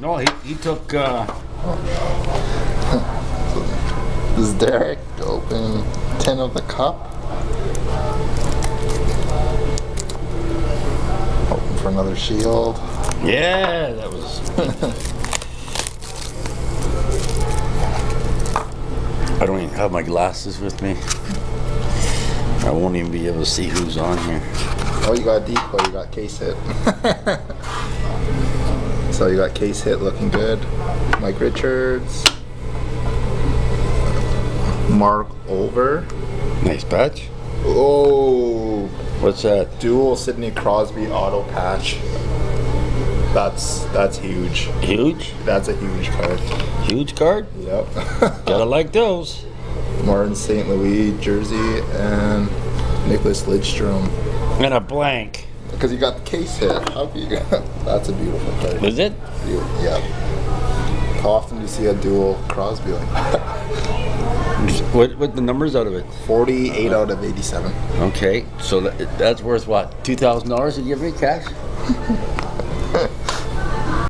No, he took. This is Derrick to open 10 of the cup. Hoping for another shield. Yeah, that was. I don't even have my glasses with me. I won't even be able to see who's on here. Oh, you got decoy, you got case hit. So you got case hit looking good. Mike Richards. Mark Over. Nice patch. Oh, What's that? dual Sidney Crosby auto patch. That's huge. Huge? That's a huge card. Huge card? Yep. Gotta like those. Martin St. Louis jersey and Nicholas Lidstrom. And a blank. Because you got the case hit. How can you? That's a beautiful card. Is it? Yeah. How often do you see a dual Crosby like that? What the numbers out of it? 48 out of 87. Okay, so that's worth what? $2,000 you give me cash?